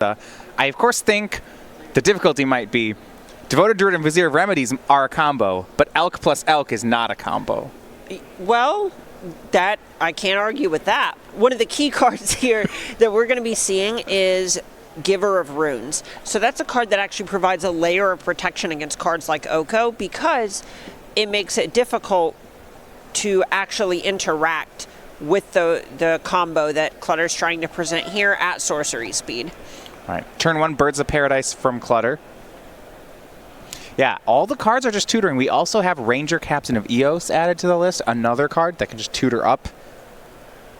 I, of course, think the difficulty might be Devoted Druid and Vizier of Remedies are a combo, but Elk plus Elk is not a combo. Well, that I can't argue with that. One of the key cards here that we're going to be seeing is Giver of Runes. So that's a card that actually provides a layer of protection against cards like Oko because it makes it difficult to actually interact with the combo that Clutter's trying to present here at sorcery speed. All right, turn 1, Birds of Paradise from Clutter. Yeah, all the cards are just tutoring. We also have Ranger Captain of Eos added to the list, another card that can just tutor up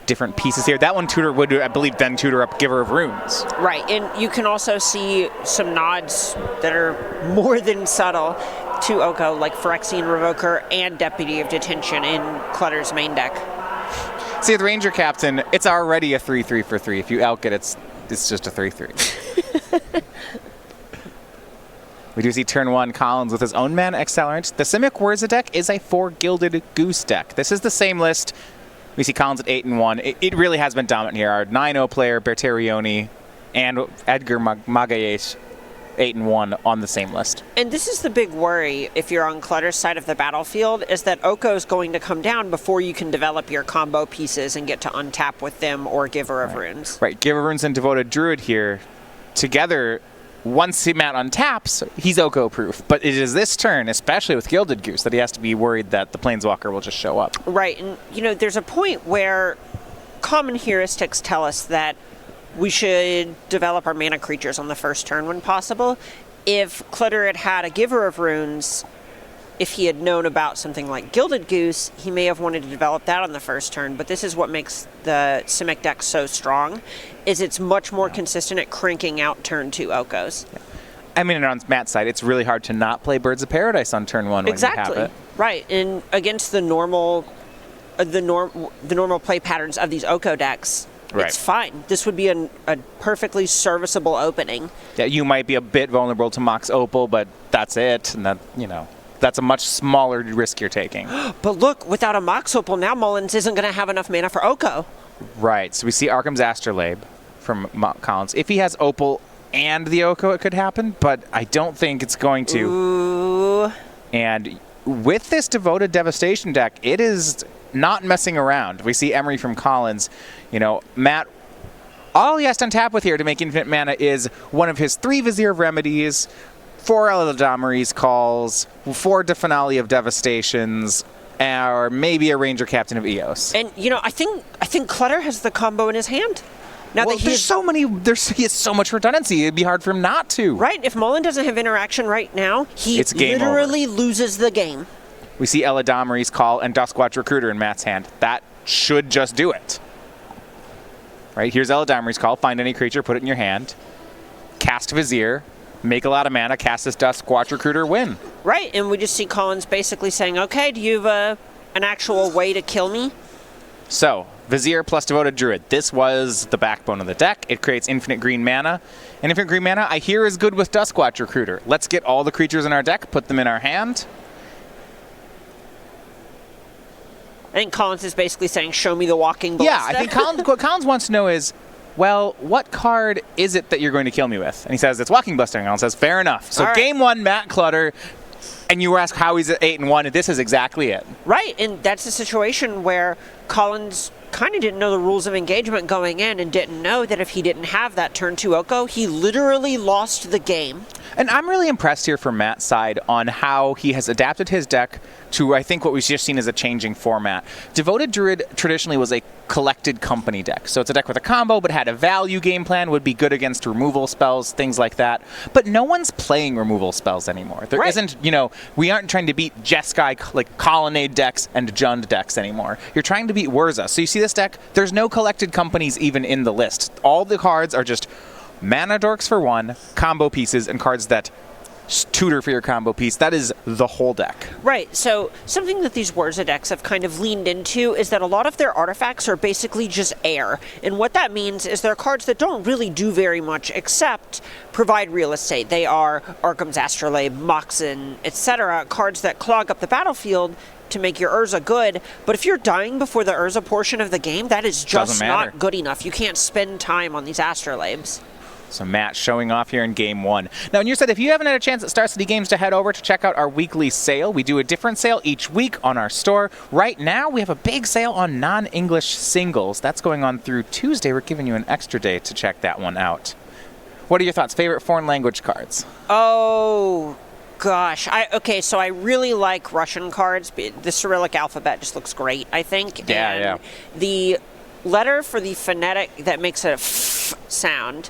different pieces here. That one tutor would, I believe, then tutor up Giver of Runes. Right, and you can also see some nods that are more than subtle to Oko, like Phyrexian Revoker and Deputy of Detention in Clutter's main deck. See, with Ranger Captain, it's already a 3/3 for 3. If you elk it, it's just a 3/3. We do see turn 1 Collins with his own mana accelerant. The Simic Wurza deck is a 4 Gilded Goose deck. This is the same list. We see Collins at 8-1. It really has been dominant here. Our 9-0 player, Berterioni, and Edgar Magallanes, 8-1 on the same list. And this is the big worry if you're on Clutter's side of the battlefield, is that Oko is going to come down before you can develop your combo pieces and get to untap with them or Giver of Runes. Right, Giver of Runes and Devoted Druid here together. Once Matt untaps, he's Oko-proof. But it is this turn, especially with Gilded Goose, that he has to be worried that the Planeswalker will just show up. Right, and there's a point where common heuristics tell us that we should develop our mana creatures on the first turn when possible. If Clutter had had a Giver of Runes, if he had known about something like Gilded Goose, he may have wanted to develop that on the first turn, but this is what makes the Simic deck so strong, is it's much more consistent at cranking out turn 2 Okos. Yeah. I mean, on Matt's side, it's really hard to not play Birds of Paradise on turn 1 when you have it. Right, and against the normal play patterns of these Oko decks, it's fine. This would be a perfectly serviceable opening. Yeah, you might be a bit vulnerable to Mox Opal, but that's it, and that, that's a much smaller risk you're taking. But look, without a Mox Opal, now Mullins isn't going to have enough mana for Oko. Right, so we see Arkham's Astrolabe from Collins. If he has Opal and the Oko, it could happen, but I don't think it's going to. Ooh. And with this Devoted Devastation deck, it is not messing around. We see Emery from Collins. Matt, all he has to untap with here to make infinite mana is one of his 3 Vizier of Remedies, 4 Eladamri's Calls, 4 Finale of Devastations, or maybe a Ranger Captain of Eos. And I think Clutter has the combo in his hand. Now that he has so much redundancy. It'd be hard for him not to. Right. If Mullen doesn't have interaction right now, he literally loses the game. We see Eladamri's Call and Duskwatch Recruiter in Matt's hand. That should just do it. Right, here's Eladamri's Call. Find any creature, put it in your hand. Cast Vizier. Make a lot of mana, cast this Duskwatch Recruiter, win. Right, and we just see Collins basically saying, okay, do you have an actual way to kill me? So, Vizier plus Devoted Druid. This was the backbone of the deck. It creates infinite green mana. And infinite green mana, I hear, is good with Duskwatch Recruiter. Let's get all the creatures in our deck, put them in our hand. I think Collins is basically saying, show me the walking ballista. Yeah, I think what Collins wants to know is, well, what card is it that you're going to kill me with? And he says, it's Walking Ballista. And Collins says, fair enough. So game 1, Matt Clutter, and you were asked how he's at 8-1, and this is exactly it. Right, and that's a situation where Collins kind of didn't know the rules of engagement going in and didn't know that if he didn't have that turn 2 Oko, he literally lost the game. And I'm really impressed here from Matt's side on how he has adapted his deck to, I think, what we've just seen as a changing format. Devoted Druid traditionally was a collected company deck. So it's a deck with a combo, but had a value game plan, would be good against removal spells, things like that. But no one's playing removal spells anymore. There isn't, we aren't trying to beat Jeskai, like Colonnade decks and Jund decks anymore. You're trying to beat Wurza. So you see this deck, there's no collected companies even in the list. All the cards are just mana dorks for 1, combo pieces, and cards that tutor for your combo piece. That is the whole deck. Right, so something that these Wurza decks have kind of leaned into is that a lot of their artifacts are basically just air. And what that means is they're cards that don't really do very much except provide real estate. They are Arkham's Astrolabe, Moxen, etc., cards that clog up the battlefield to make your Urza good, but if you're dying before the Urza portion of the game, that is just not good enough. You can't spend time on these Astrolabes. So Matt showing off here in game 1. Now, and you said if you haven't had a chance at Star City Games to head over to check out our weekly sale, we do a different sale each week on our store. Right now, we have a big sale on non-English singles. That's going on through Tuesday. We're giving you an extra day to check that one out. What are your thoughts? Favorite foreign language cards? Oh, gosh. Okay, so I really like Russian cards. The Cyrillic alphabet just looks great, I think. Yeah. The letter for the phonetic that makes a f sound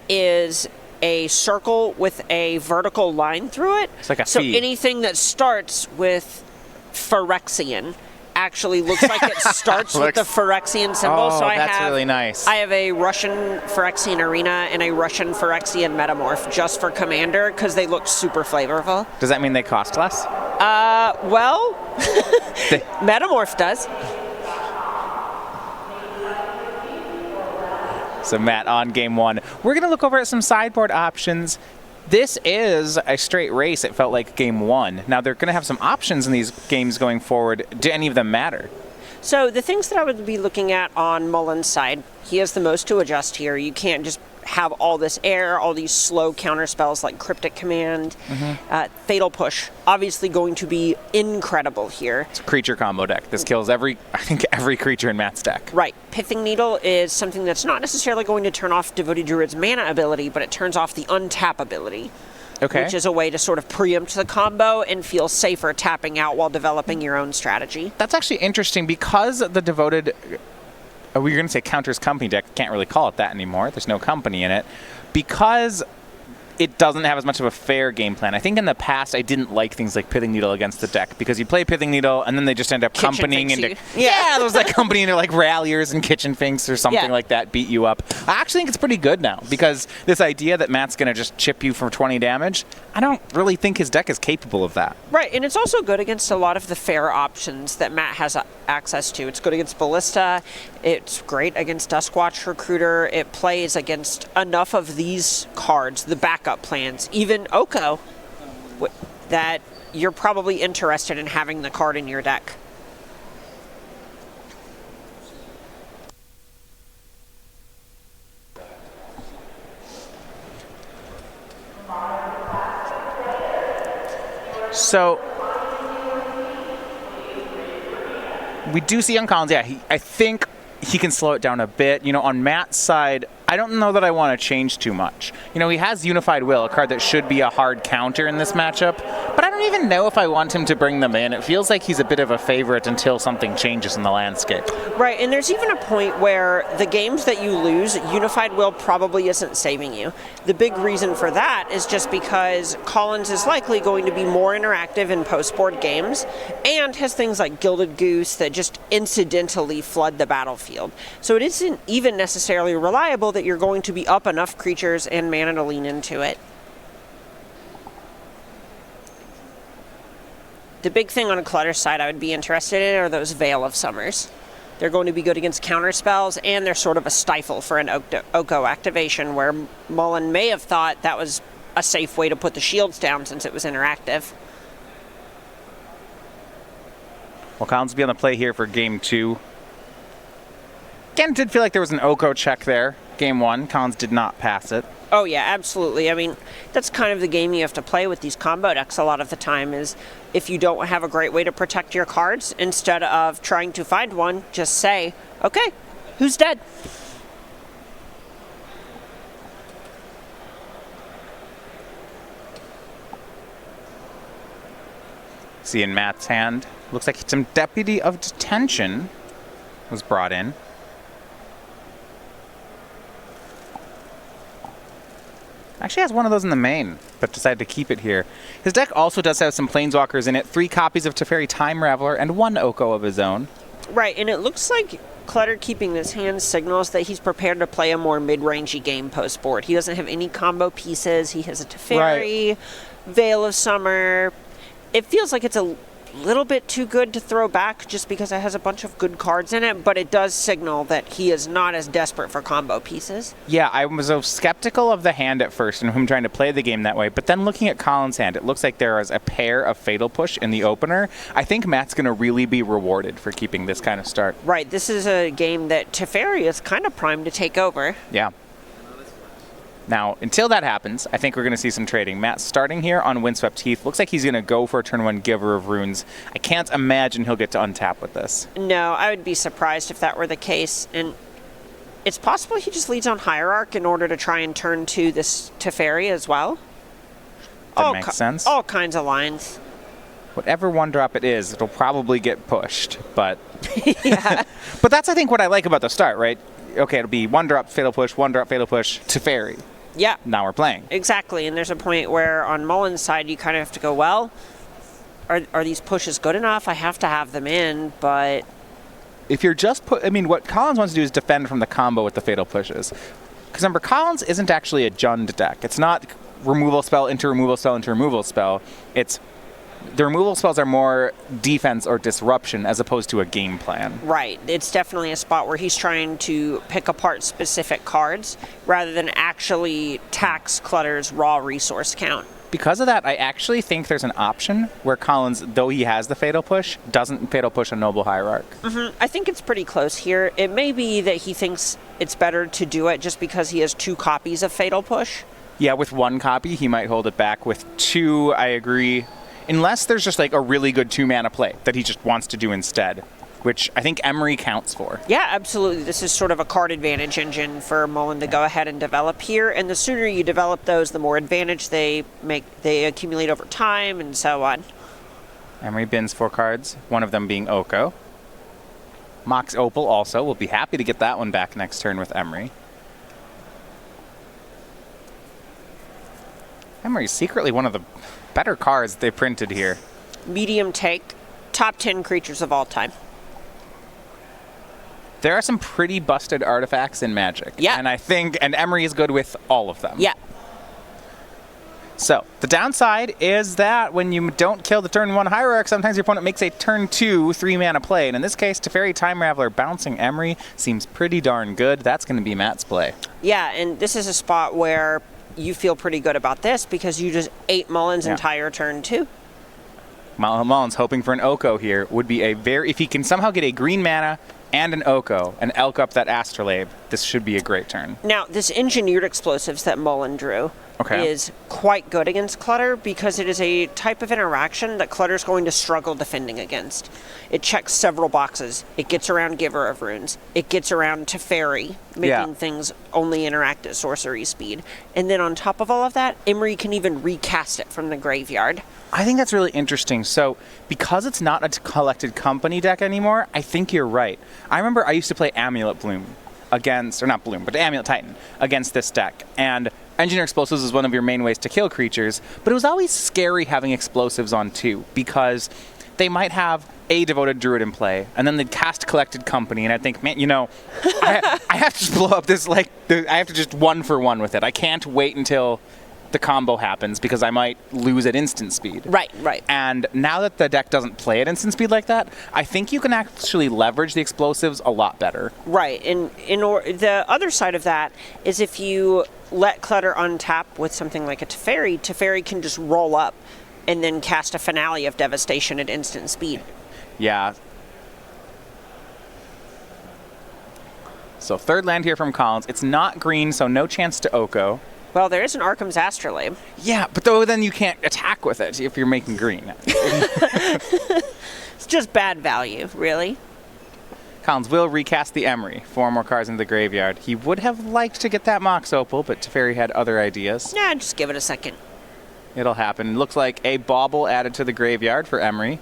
is a circle with a vertical line through it. It's like a so feed. Anything that starts with Phyrexian actually looks like it starts with the Phyrexian symbol. Oh, so that's really nice. I have a Russian Phyrexian Arena and a Russian Phyrexian Metamorph just for Commander because they look super flavorful. Does that mean they cost less? Well, Metamorph does. So Matt on game 1. We're going to look over at some sideboard options. This is a straight race. It felt like game 1. Now they're going to have some options in these games going forward. Do any of them matter? So the things that I would be looking at on Mullen's side, he has the most to adjust here. You can't just have all this air, all these slow counter spells like Cryptic Command, Fatal Push. Obviously going to be incredible here. It's a creature combo deck. This kills I think every creature in Matt's deck. Right. Pithing Needle is something that's not necessarily going to turn off Devoted Druid's mana ability, but it turns off the untap ability. Okay. Which is a way to sort of preempt the combo and feel safer tapping out while developing your own strategy. That's actually interesting because the Devoted... we were going to say counters company deck. Can't really call it that anymore. There's no company in it. Because it doesn't have as much of a fair game plan. I think in the past I didn't like things like Pithing Needle against the deck because you play Pithing Needle and then they just end up companying into... Yeah, those like company into like Ralliers and Kitchen Finks or something like that, beat you up. I actually think it's pretty good now because this idea that Matt's going to just chip you for 20 damage, I don't really think his deck is capable of that. Right, and it's also good against a lot of the fair options that Matt has access to. It's good against Ballista. It's great against Duskwatch Recruiter. It plays against enough of these cards, the backup plans, even Oko, that you're probably interested in having the card in your deck. So we do see on Collins, I think he can slow it down a bit. On Matt's side, I don't know that I want to change too much. He has Unified Will, a card that should be a hard counter in this matchup, but I don't even know if I want him to bring them in. It feels like he's a bit of a favorite until something changes in the landscape. Right, and there's even a point where the games that you lose, Unified Will probably isn't saving you. The big reason for that is just because Collins is likely going to be more interactive in post-board games and has things like Gilded Goose that just incidentally flood the battlefield. So it isn't even necessarily reliable that you're going to be up enough creatures and mana to lean into it. The big thing on a Clutter side I would be interested in are those Veil of Summers. They're going to be good against counter spells, and they're sort of a stifle for an Oko activation, where Mullen may have thought that was a safe way to put the shields down since it was interactive. Well, Collins will be on the play here for game 2. Again, did feel like there was an Oko check there. Game 1, Collins did not pass it. Oh yeah, absolutely. I mean, that's kind of the game you have to play with these combo decks a lot of the time is if you don't have a great way to protect your cards, instead of trying to find one, just say, okay, who's dead? See in Matt's hand, looks like some Deputy of Detention was brought in. Actually has one of those in the main, but decided to keep it here. His deck also does have some Planeswalkers in it, 3 copies of Teferi Time Raveler, and 1 Oko of his own. Right, and it looks like Clutter keeping this hand signals that he's prepared to play a more mid-rangey game post-board. He doesn't have any combo pieces. He has a Teferi, Veil of Summer. It feels like it's a little bit too good to throw back just because it has a bunch of good cards in it, but it does signal that he is not as desperate for combo pieces. Yeah, I was so skeptical of the hand at first and him trying to play the game that way, but then looking at Collins' hand, it looks like there is a pair of Fatal Push in the opener. I think Matt's going to really be rewarded for keeping this kind of start. Right, this is a game that Teferi is kind of primed to take over. Yeah. Now, until that happens, I think we're going to see some trading. Matt's starting here on Windswept Heath. Looks like he's going to go for a turn 1 Giver of Runes. I can't imagine he'll get to untap with this. No, I would be surprised if that were the case. And it's possible he just leads on Hierarch in order to try and turn to this Teferi as well. That makes sense. All kinds of lines. Whatever 1-drop it is, it'll probably get pushed. But Yeah. but that's, I think, what I like about the start, right? Okay, it'll be 1-drop, Fatal Push, 1-drop, Fatal Push, Teferi. Yeah. Now we're playing. Exactly, and there's a point where on Mullen's side you kind of have to go, well, are these pushes good enough? I have to have them in, but... If you're just what Collins wants to do is defend from the combo with the Fatal Pushes. Because remember, Collins isn't actually a Jund deck. It's not removal spell into removal spell into removal spell. It's the removal spells are more defense or disruption as opposed to a game plan. Right. It's definitely a spot where he's trying to pick apart specific cards rather than actually tax Clutter's raw resource count. Because of that, I actually think there's an option where Collins, though he has the Fatal Push, doesn't Fatal Push a Noble Hierarch. I think it's pretty close here. It may be that he thinks it's better to do it just because he has 2 copies of Fatal Push. Yeah, with 1 copy, he might hold it back. With 2, I agree. Unless there's just like a really good 2-mana play that he just wants to do instead, which I think Emery counts for. Yeah, absolutely. This is sort of a card advantage engine for Mullen to go ahead and develop here. And the sooner you develop those, the more advantage they accumulate over time and so on. Emery bins 4 cards, one of them being Oko. Mox Opal also. We'll be happy to get that one back next turn with Emery. Emery's secretly one of the better cards they printed here. Medium take, top 10 creatures of all time. There are some pretty busted artifacts in Magic. Yeah. And Emery is good with all of them. Yeah. So, the downside is that when you don't kill the turn 1 Hierarch, sometimes your opponent makes a turn 2 3-mana play. And in this case, Teferi Time Raveler bouncing Emery seems pretty darn good. That's going to be Matt's play. Yeah, and this is a spot where you feel pretty good about this because you just ate Mullen's entire turn 2. Mullen's hoping for an Oko here. Would be if he can somehow get a green mana and an Oko and elk up that Astrolabe, this should be a great turn. Now, this engineered explosives that Mullen drew is quite good against Clutter because it is a type of interaction that Clutter's going to struggle defending against. It checks several boxes. It gets around Giver of Runes. It gets around Teferi, making things only interact at sorcery speed. And then on top of all of that, Emery can even recast it from the graveyard. I think that's really interesting. So, because it's not a collected company deck anymore, I think you're right. I remember I used to play Amulet Bloom but Amulet Titan against this deck. And Engineer Explosives is one of your main ways to kill creatures, but it was always scary having explosives on 2 because they might have a Devoted Druid in play, and then they'd cast Collected Company, and I'd think, man, I have to just blow up this, I have to just 1-for-1 with it. I can't wait until the combo happens because I might lose at instant speed. Right. And now that the deck doesn't play at instant speed like that, I think you can actually leverage the explosives a lot better. Right, and the other side of that is if you let Clutter untap with something like a Teferi, Teferi can just roll up and then cast a Finale of Devastation at instant speed. Yeah. So 3rd land here from Collins. It's not green, so no chance to Oko. Well, there is an Arkham's Astrolabe. Yeah, but then you can't attack with it if you're making green. It's just bad value, really. Collins will recast the Emery. 4 more cards into the graveyard. He would have liked to get that Mox Opal, but Teferi had other ideas. Nah, just give it a second. It'll happen. Looks like a Bauble added to the graveyard for Emery.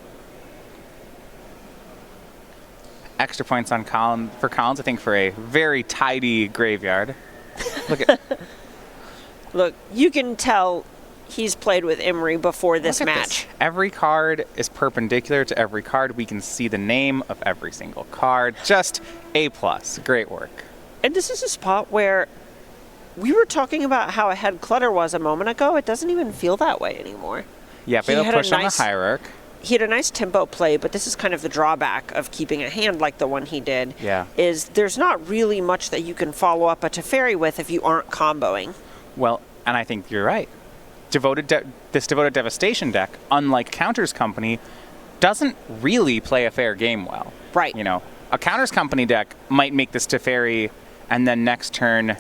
Extra points for Collins, I think, for a very tidy graveyard. Look, you can tell he's played with Emery before this match. Every card is perpendicular to every card. We can see the name of every single card. Just A+. Great work. And this is a spot where we were talking about how ahead Clutter was a moment ago. It doesn't even feel that way anymore. Yeah, but it'll push on the Hierarch. He had a nice tempo play, but this is kind of the drawback of keeping a hand like the one he did. Yeah. Is there's not really much that you can follow up a Teferi with if you aren't comboing. Well, and I think you're right. This Devoted Devastation deck, unlike Counters Company, doesn't really play a fair game well. Right. A Counters Company deck might make this Teferi, and then next turn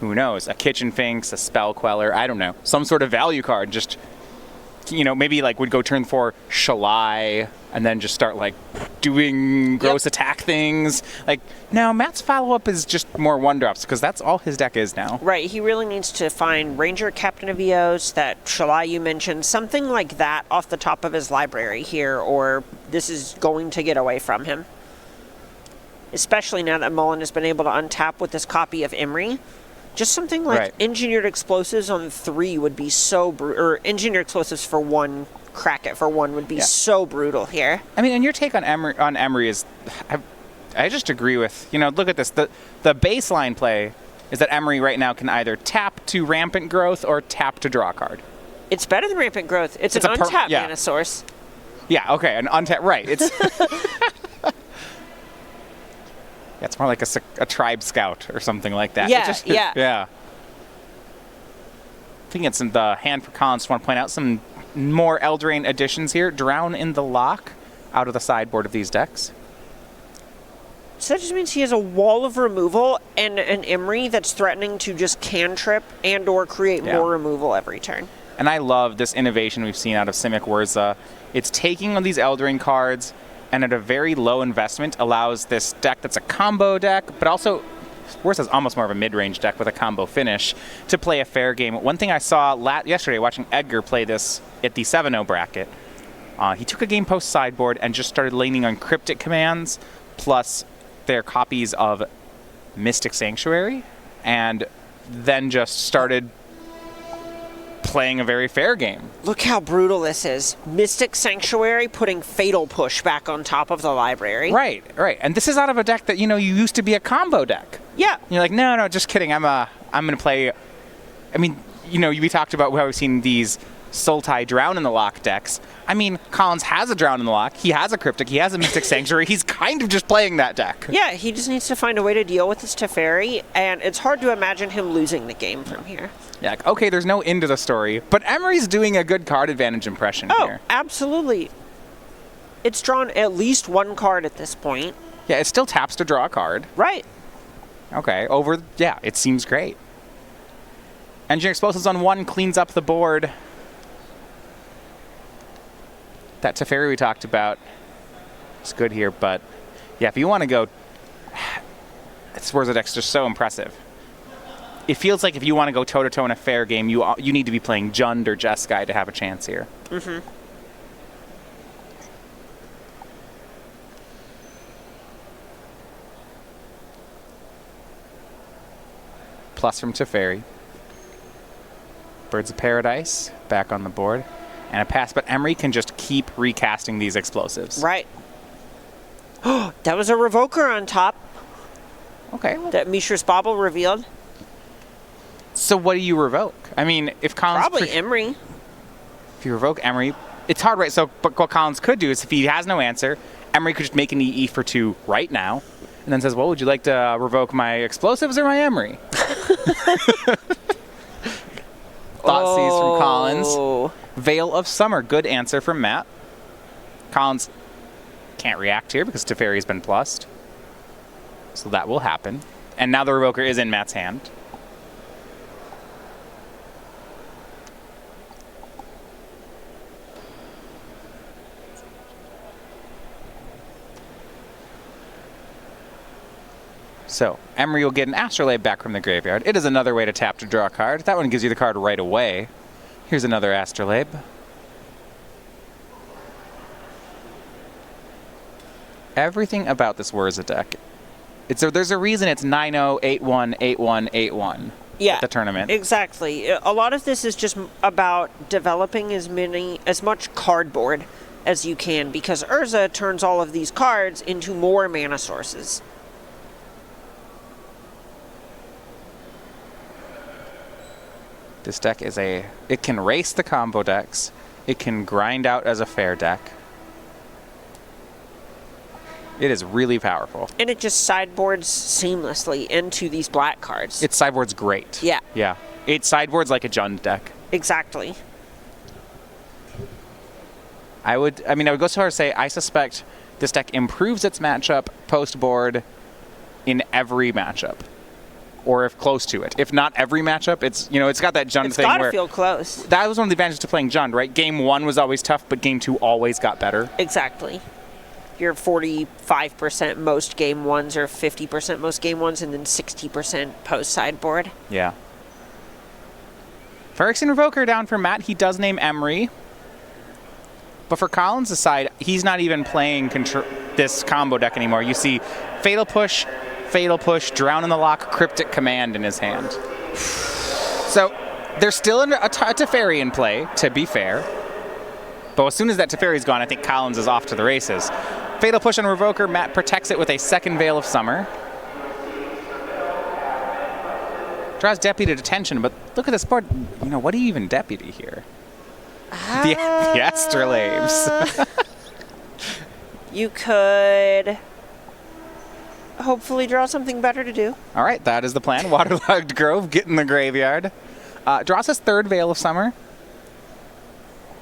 who knows, a Kitchen Finks, a Spell Queller, I don't know, some sort of value card. Just, maybe like would go turn 4 Shalai, and then just start like doing gross attack things. Like, now Matt's follow-up is just more 1-drops, because that's all his deck is now. Right, he really needs to find Ranger, Captain of Eos, that Shalai you mentioned, something like that off the top of his library here, or this is going to get away from him. Especially now that Mullen has been able to untap with this copy of Emery. Just something like Engineered Explosives on 3 would be so brutal, or Engineered Explosives for 1, crack it for 1 would be so brutal here. I mean, and your take on Emery is, I just agree with, look at this. The baseline play is that Emery right now can either tap to Rampant Growth or tap to draw a card. It's better than Rampant Growth. It's an untapped mana source. Yeah, okay, an untapped, right. It's it's more like a Tribe Scout or something like that. Yeah, Yeah. I think it's in the hand for Collins. Just want to point out some more Eldraine additions here. Drown in the Lock out of the sideboard of these decks. So that just means he has a wall of removal and an Emery that's threatening to just cantrip and or create more removal every turn. And I love this innovation we've seen out of Simic Wurza. It's taking on these Eldraine cards and at a very low investment allows this deck that's a combo deck, but also Wurza's almost more of a mid-range deck with a combo finish to play a fair game. One thing I saw yesterday watching Edgar play this at the 7-0 bracket, he took a game post sideboard and just started leaning on cryptic commands plus their copies of Mystic Sanctuary, and then just started playing a very fair game. Look how brutal this is. Mystic Sanctuary putting Fatal Push back on top of the library. Right. And this is out of a deck that, you used to be a combo deck. Yeah. And you're like, no, just kidding. I'm going to play. I mean, we talked about how we've seen these Sultai Drown in the Lock decks. I mean, Collins has a Drown in the Lock. He has a Cryptic. He has a Mystic Sanctuary. He's kind of just playing that deck. Yeah, he just needs to find a way to deal with this Teferi, and it's hard to imagine him losing the game from here. Yeah, okay, there's no end to the story, but Emery's doing a good card advantage impression here. Oh, absolutely. It's drawn at least 1 card at this point. Yeah, it still taps to draw a card. Right. Okay, it seems great. Engineer Explosives on 1 cleans up the board. That Teferi we talked about is good here, but yeah, if you want to go, this Wurza deck's just so impressive. It feels like if you want to go toe-to-toe in a fair game, you need to be playing Jund or Jeskai to have a chance here. Mm-hmm. Plus from Teferi. Birds of Paradise back on the board. And a pass, but Emery can just keep recasting these explosives. Right. That was a Revoker on top. Okay. That Mishra's Bauble revealed. So what do you revoke? I mean, if Collins... Probably Emery. If you revoke Emery, it's hard, right? So, but what Collins could do is if he has no answer, Emery could just make an EE for 2 right now, and then says, well, would you like to revoke my explosives or my Emery? Thoughtseize from Collins. Veil of Summer, good answer from Matt. Collins can't react here because Teferi's been plussed. So that will happen. And now the Revoker is in Matt's hand. So, Emery will get an Astrolabe back from the graveyard. It is another way to tap to draw a card. That one gives you the card right away. Here's another Astrolabe. Everything about this Wurza deck. There's a reason it's 9-0, 8-1, 8-1, 8-1 at the tournament. Exactly. A lot of this is just about developing as much cardboard as you can, because Urza turns all of these cards into more mana sources. This deck it can race the combo decks. It can grind out as a fair deck. It is really powerful. And it just sideboards seamlessly into these black cards. Its sideboard's great. Yeah. Yeah. It sideboards like a Jund deck. Exactly. I would go so far as to say I suspect this deck improves its matchup post-board in every matchup. or if close to it. If not every matchup, it's it's got that Jund It's thing got to where feel close. that was one of the advantages to playing Jund, right? Game 1 was always tough, but game 2 always got better. Exactly. You're 45% most game ones or 50% most game ones, and then 60% post sideboard. Yeah. Phyrexian Revoker down for Matt. He does name Emery. But for Collins' side, he's not even playing this combo deck anymore. You see Fatal Push, Drown in the Lock, Cryptic Command in his hand. So there's still a Teferi in play, to be fair. But as soon as that Teferi's gone, I think Collins is off to the races. Fatal Push on Revoker. Matt protects it with a second Veil of Summer. Draws Deputy Detention, but look at this board. What do you even Deputy here? The Astrolabes. You could hopefully draw something better to do. All right, that is the plan. Waterlogged Grove, get in the graveyard. Draws his third Veil of Summer.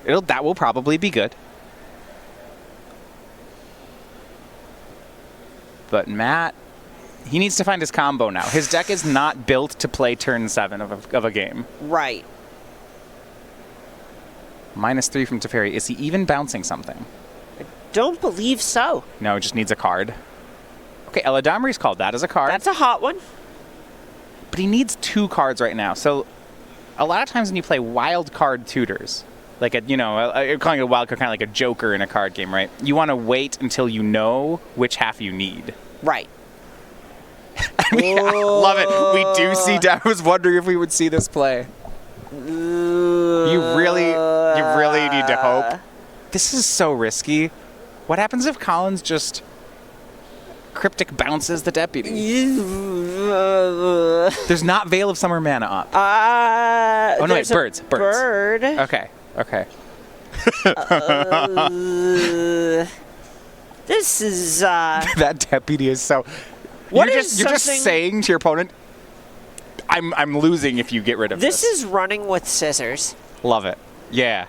That will probably be good. But Matt, he needs to find his combo now. His deck is not built to play turn 7 of a game. Right. -3 from Teferi. Is he even bouncing something? Don't believe so. No, just needs a card. Okay, Eladamri's called that as a card. That's a hot one. But he needs 2 cards right now. So a lot of times when you play wild card tutors, like you're calling it a wild card, kind of like a joker in a card game, right? You want to wait until you know which half you need. Right. I love it. We do see. I was wondering if we would see this play. You really need to hope. This is so risky. What happens if Collins just Cryptic bounces the Deputy? There's not Veil of Summer mana up. Oh no, wait, birds. Bird. Okay. This is that Deputy is so. You're just saying to your opponent, I'm losing if you get rid of this. This is running with scissors. Love it. Yeah.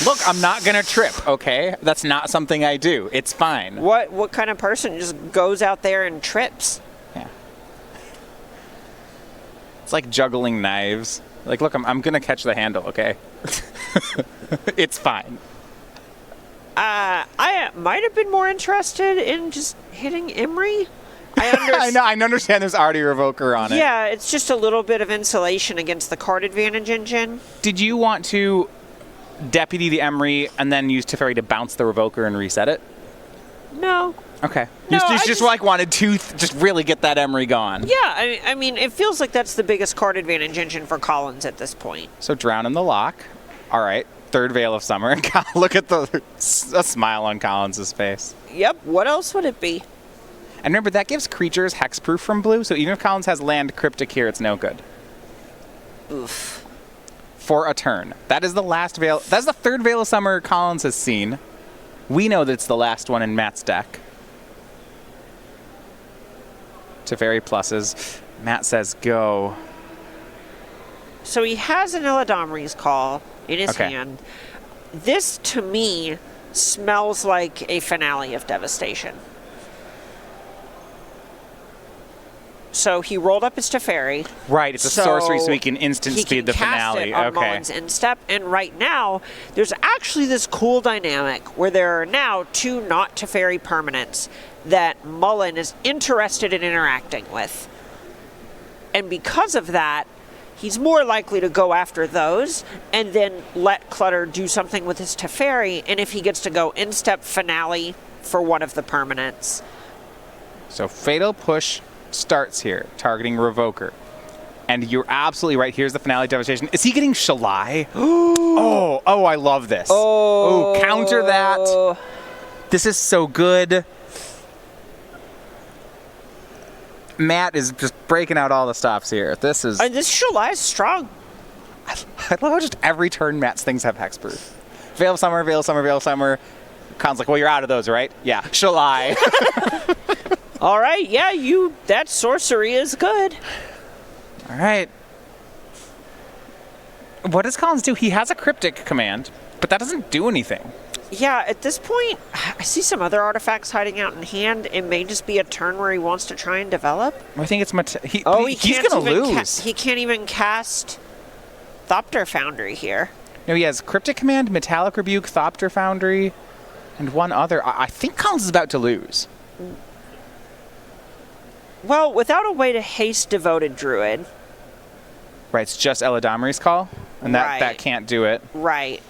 Look, I'm not gonna trip, okay? That's not something I do. It's fine. What kind of person just goes out there and trips? Yeah. It's like juggling knives. Like, look, I'm gonna catch the handle, okay? It's fine. I might have been more interested in just hitting Emery. I understand there's already a Revoker on it. Yeah, it's just a little bit of insulation against the card advantage engine. Did you want to Deputy the Emery and then use Teferi to bounce the Revoker and reset it? No. Okay. No, you just wanted to just really get that Emery gone. Yeah, I mean, it feels like that's the biggest card advantage engine for Collins at this point. So Drown in the Lock. All right. Third Veil of Summer. Look at a smile on Collins' face. Yep. What else would it be? And remember, that gives creatures hexproof from blue, so even if Collins has land Cryptic here, it's no good. Oof. For a turn. That is the last Veil. That's the third Veil of Summer Collins has seen. We know that it's the last one in Matt's deck. Teferi pluses. Matt says go. So he has an Eladamri's Call in his hand. This, to me, smells like a finale of Devastation. So he rolled up his Teferi. Right, it's a sorcery, so he can instant speed the finale. He can cast it on Mullen's Instep, and right now, there's actually this cool dynamic where there are now 2 not Teferi permanents that Mullen is interested in interacting with. And because of that, he's more likely to go after those and then let Clutter do something with his Teferi, and if he gets to go Instep finale for one of the permanents. So Fatal Push starts here, targeting Revoker. And you're absolutely right. Here's the finale Devastation. Is he getting Shalai? Oh, I love this. Oh, counter that. This is so good. Matt is just breaking out all the stops here. This Shalai is strong. I love how just every turn Matt's things have hexproof. Veil of Summer, Veil of Summer, Veil of Summer. Khan's like, well, you're out of those, right? Yeah. Shalai. All right, yeah, that sorcery is good. All right. What does Collins do? He has a Cryptic command, but that doesn't do anything. Yeah, at this point, I see some other artifacts hiding out in hand. It may just be a turn where he wants to try and develop. I think it's he's Can't going to even lose. he can't even cast Thopter Foundry here. No, he has Cryptic Command, Metallic Rebuke, Thopter Foundry, and one other. I think Collins is about to lose. Well, without a way to haste Devoted Druid. Right, it's just Eladamri's call, and that can't do it. Right.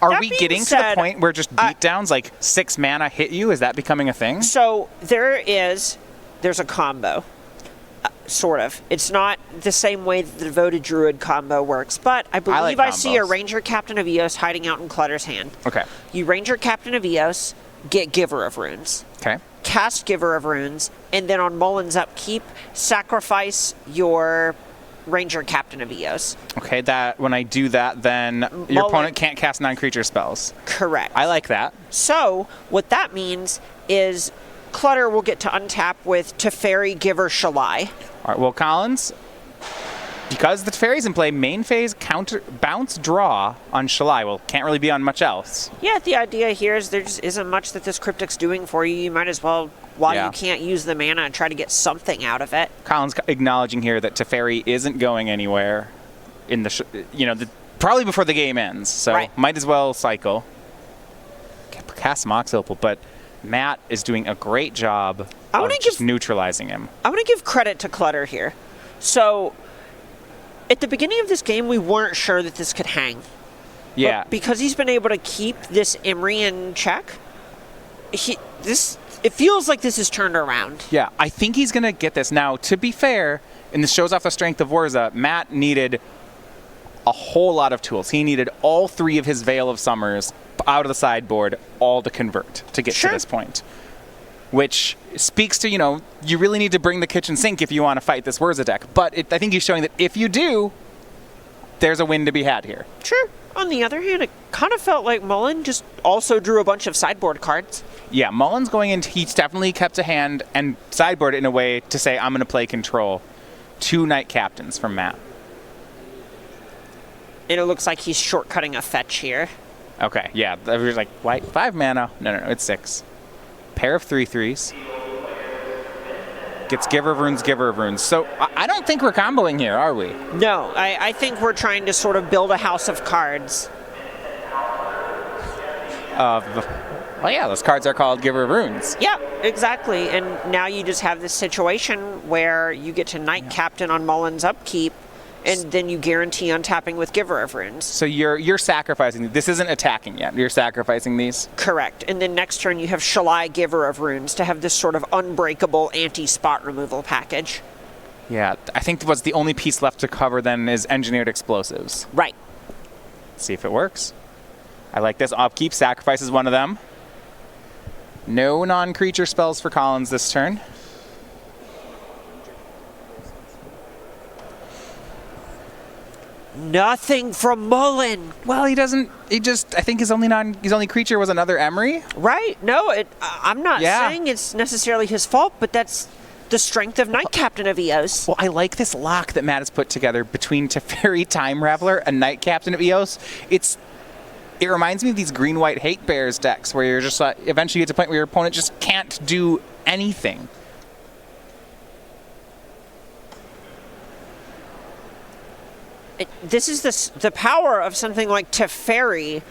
Are That we being getting to said, the point where just beatdowns, like 6 mana hit you? Is that becoming a thing? So there's a combo. Sort of. It's not the same way that the Devoted Druid combo works, but I believe I see a combos. Ranger Captain of Eos hiding out in Clutter's hand. Okay. You Ranger Captain of Eos, get Giver of Runes. Okay. Cast Giver of Runes, and then on Mullen's upkeep, sacrifice your Ranger Captain of Eos. Okay, that when I do that, then your opponent can't cast non-creature spells. Correct. I like that. So, what that means is Clutter will get to untap with Teferi, Giver, Shalai. All right, well, Collins, because the Teferi's in play, main phase, counter, bounce, draw on Shalai. Well, can't really be on much else. Yeah, the idea here is there just isn't much that this Cryptic's doing for you. You might as well, while you can't use the mana, try to get something out of it. Collins acknowledging here that Teferi isn't going anywhere in the, probably before the game ends. So might as well cycle. Cast Mox Opal, but Matt is doing a great job of just neutralizing him. I want to give credit to Clutter here. So, at the beginning of this game, we weren't sure that this could hang. Yeah. But because he's been able to keep this Imri in check, it feels like this is turned around. Yeah, I think he's going to get this. Now, to be fair, and this shows off the strength of Warza, Matt needed a whole lot of tools. He needed all 3 of his Veil of Summers out of the sideboard, all to convert to get to this point. Which speaks to, you really need to bring the kitchen sink if you want to fight this Warza deck. But I think he's showing that if you do, there's a win to be had here. Sure. On the other hand, it kind of felt like Mullen just also drew a bunch of sideboard cards. Yeah, Mullen's going in. He's definitely kept a hand and sideboarded in a way to say, I'm going to play control. 2 Knight Captains from Matt. And it looks like he's shortcutting a fetch here. Okay, yeah. I was like, why? 5 mana? No, it's 6. Pair of 3/3s. Gets Giver of Runes, Giver of Runes. So I don't think we're comboing here, are we? No, I think we're trying to sort of build a house of cards. Well, yeah, those cards are called Giver of Runes. Yeah, exactly. And now you just have this situation where you get to Knight Captain on Mullen's upkeep, and then you guarantee untapping with Giver of Runes. So you're sacrificing. This isn't attacking yet. You're sacrificing these? Correct. And then next turn you have Shalai, Giver of Runes, to have this sort of unbreakable anti-spot removal package. Yeah, I think what's the only piece left to cover then is Engineered Explosives. Right. Let's see if it works. I like this. Upkeep sacrifices one of them. No non-creature spells for Collins this turn. Nothing from Mullen. Well, he doesn't. I think his only creature was another Emery. Right. No, I'm not saying it's necessarily his fault, but that's the strength of Knight Captain of Eos. Well, I like this lock that Matt has put together between Teferi, Time Raveler, and Knight Captain of Eos. It reminds me of these green-white Hate Bears decks where you're just eventually you get to a point where your opponent just can't do anything. This is the power of something like Teferi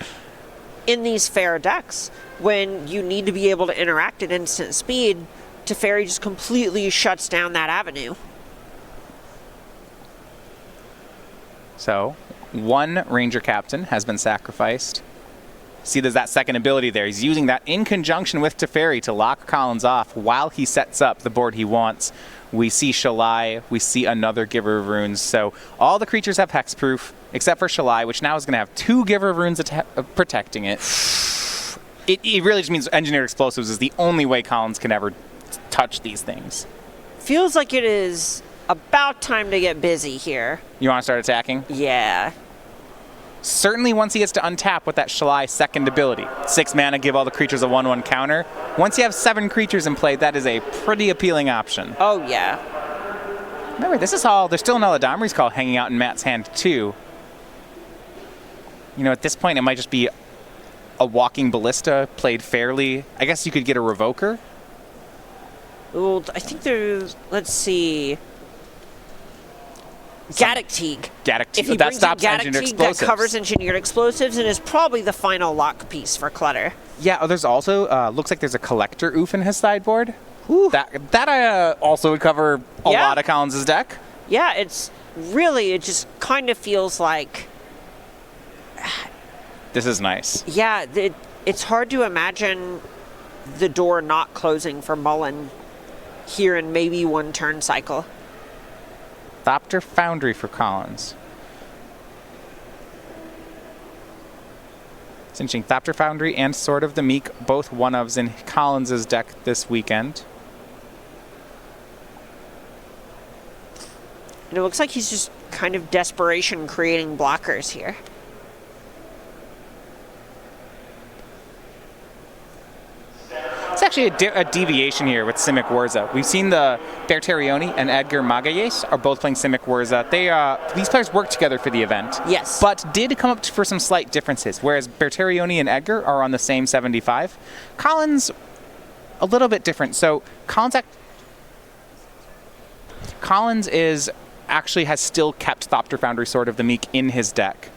in these fair decks. When you need to be able to interact at instant speed, Teferi just completely shuts down that avenue. So, 1 Ranger Captain has been sacrificed. See, there's that second ability there. He's using that in conjunction with Teferi to lock Collins off while he sets up the board he wants. We see Shalai. We see another Giver of Runes. So all the creatures have hexproof, except for Shalai, which now is going to have 2 Giver of Runes protecting it. It really just means Engineered Explosives is the only way Collins can ever touch these things. Feels like it is about time to get busy here. You want to start attacking? Yeah. Certainly once he gets to untap with that Shalai second ability. 6 mana, give all the creatures a 1/1 counter. Once you have 7 creatures in play, that is a pretty appealing option. Oh, yeah. Remember, this is all, there's still an Eladamri's Call hanging out in Matt's hand, too. At this point, it might just be a walking ballista played fairly. I guess you could get a revoker. Well, I think there's, let's see, Gaddock-Teague. Gaddock-Teague. If he That brings stops in engineered Gaddock-Teague, that explosives. covers engineered explosives and is probably the final lock piece for Clutter. Yeah, there's also, looks like there's a collector oof in his sideboard. That also would cover a lot of Collins' deck. Yeah, it just kind of feels like... This is nice. Yeah, it's hard to imagine the door not closing for Mullen here in maybe one turn cycle. Thopter Foundry for Collins. It's interesting. Thopter Foundry and Sword of the Meek, both one-ofs in Collins' deck this weekend. And it looks like he's just kind of desperation creating blockers here. It's actually a deviation here with Simic Wurza. We've seen the Bertarioni and Edgar Magalhaes are both playing Simic Wurza. These players worked together for the event. Yes. But did come up for some slight differences. Whereas Bertarioni and Edgar are on the same 75. Collins, a little bit different. So Collins has still kept Thopter Foundry Sword of the Meek in his deck.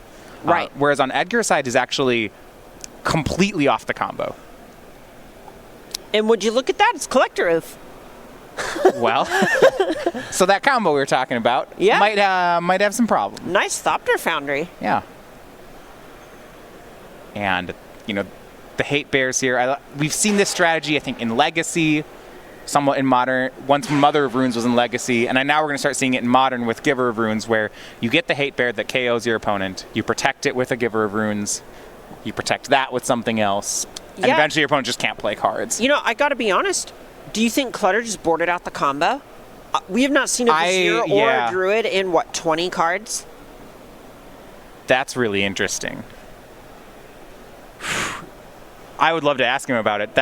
Right. Whereas on Edgar's side is actually completely off the combo. And would you look at that? It's Collector Oath. Well, so that combo we were talking about might have some problems. Nice Thopter Foundry. Yeah. And, the Hate Bears here. We've seen this strategy, I think, in Legacy, somewhat in Modern. Once Mother of Runes was in Legacy, and now we're going to start seeing it in Modern with Giver of Runes, where you get the Hate Bear that KOs your opponent. You protect it with a Giver of Runes. You protect that with something else. And eventually your opponent just can't play cards. I got to be honest. Do you think Clutter just boarded out the combo? We have not seen a Vizier or a Druid in, 20 cards? That's really interesting. I would love to ask him about it.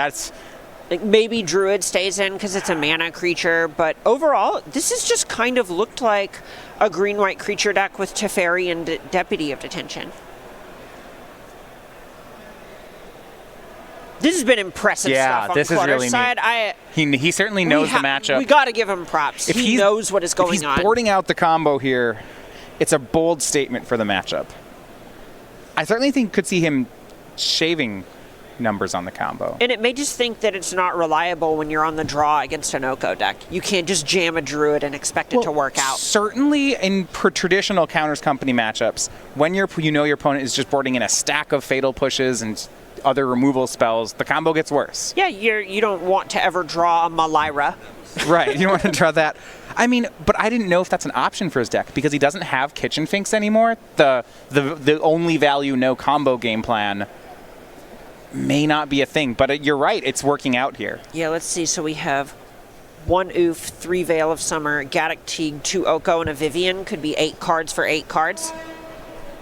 Maybe Druid stays in because it's a mana creature, but overall, this has just kind of looked like a green-white creature deck with Teferi and Deputy of Detention. This has been impressive stuff on Clutter's side. He certainly knows the matchup. We got to give him props. He knows what is going on. If he's boarding out the combo here, it's a bold statement for the matchup. I certainly could see him shaving numbers on the combo. And it may just think that it's not reliable when you're on the draw against an Oko deck. You can't just jam a Druid and expect it to work out. Certainly in traditional Counters Company matchups, when your opponent is just boarding in a stack of Fatal Pushes and other removal spells, the combo gets worse. Yeah, you don't want to ever draw a Malira. Right, you don't want to draw that. But I didn't know if that's an option for his deck because he doesn't have Kitchen Finks anymore. The only value no combo game plan may not be a thing, but you're right, it's working out here. Yeah, let's see. So we have 1 Oof, 3 Veil of Summer, Gaddock-Teague, 2 Oko, and a Vivian. Could be 8 cards for 8 cards.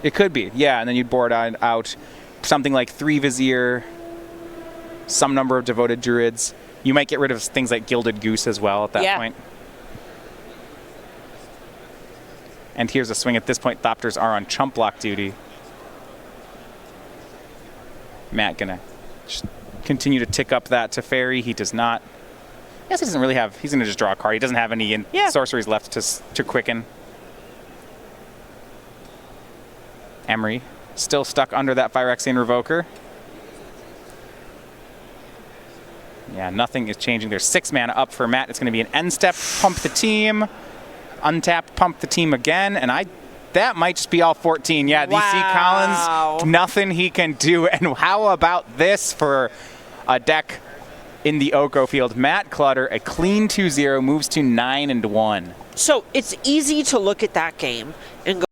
It could be, yeah, and then you'd board out something like 3 Vizier, some number of Devoted Druids. You might get rid of things like Gilded Goose as well at that point. And here's a swing. At this point, Thopters are on chump block duty. Matt gonna just continue to tick up that Teferi. He does not. I guess he doesn't really have. He's gonna just draw a card. He doesn't have any sorceries left to quicken. Emery still stuck under that Phyrexian Revoker. Yeah, nothing is changing. There's 6 mana up for Matt. It's going to be an end step, pump the team, untap, pump the team again, and that might just be all 14. Yeah, wow. DC Collins, nothing he can do. And how about this for a deck in the Oko field? Matt Clutter, a clean 2-0, moves to 9-1. So it's easy to look at that game and go,